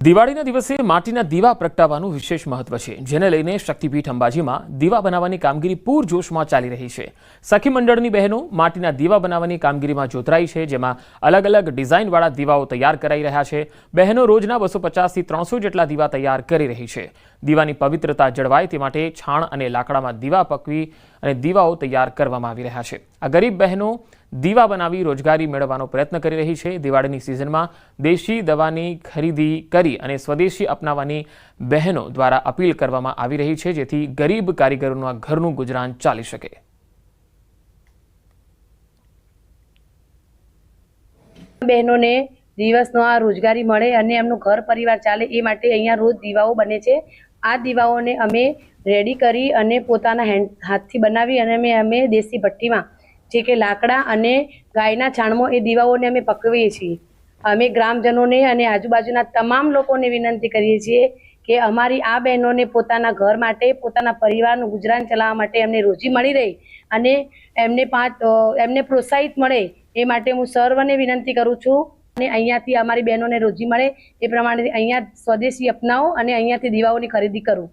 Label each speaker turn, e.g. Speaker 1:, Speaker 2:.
Speaker 1: દિવાળીના દિવસે માટીના દીવા પ્રગટાવવાનું વિશેષ મહત્વ છે, જેને લઈને શક્તિપીઠ અંબાજીમાં દીવા બનાવવાની કામગીરી પૂરજોશમાં ચાલી રહી છે। સખી મંડળની બહેનો માટીના દીવા બનાવવાની કામગીરીમાં જોતરાઈ છે, જેમાં અલગ અલગ ડિઝાઇનવાળા દીવાઓ તૈયાર કરાઈ રહ્યા છે। બહેનો રોજના 250 થી 300 જેટલા દીવા તૈયાર કરી રહી છે। દીવાની પવિત્રતા જળવાય તે માટે છાણ અને લાકડામાં દીવા પકવી અને દીવાઓ તૈયાર કરવામાં આવી રહ્યા છે। આ ગરીબ બહેનો દીવા બનાવી રોજગારી મેળવવાનો પ્રયત્ન કરી રહી છે। દિવાળીની સિઝનમાં દેશી દવાની ખરીદી કરી અને સ્વદેશી અપનાવવાની બહેનો દ્વારા અપીલ કરવામાં આવી રહી છે, જેથી ગરીબ કારીગરોના ઘરનું ગુજરાન ચાલી શકે।
Speaker 2: બહેનોને દિવસનો આ રોજગારી મળે અને એમનું ઘર પરિવાર ચાલે એ માટે અહીંયા રોજ દીવાઓ બને છે। આ દીવાઓને અમે રેડી કરી અને પોતાના હાથથી બનાવી અને અમે દેશી ભઠ્ઠીમાં જે કે લાકડા અને ગાયના છાણમાં એ દીવાઓને અમે પકવીએ છીએ। અમે ગ્રામજનોને અને આજુબાજુના તમામ લોકોને વિનંતી કરીએ છીએ કે અમારી આ બહેનોને પોતાના ઘર માટે, પોતાના પરિવારનું ગુજરાન ચલાવવા માટે એમને રોજી મળી રહે અને એમને પ્રોત્સાહિત મળે એ માટે હું સર્વને વિનંતી કરું છું। અને અહીંયાથી અમારી બહેનોને રોજી મળે એ પ્રમાણે અહીંયા સ્વદેશી અપનાવો અને અહીંયાથી દીવાઓની ખરીદી કરું।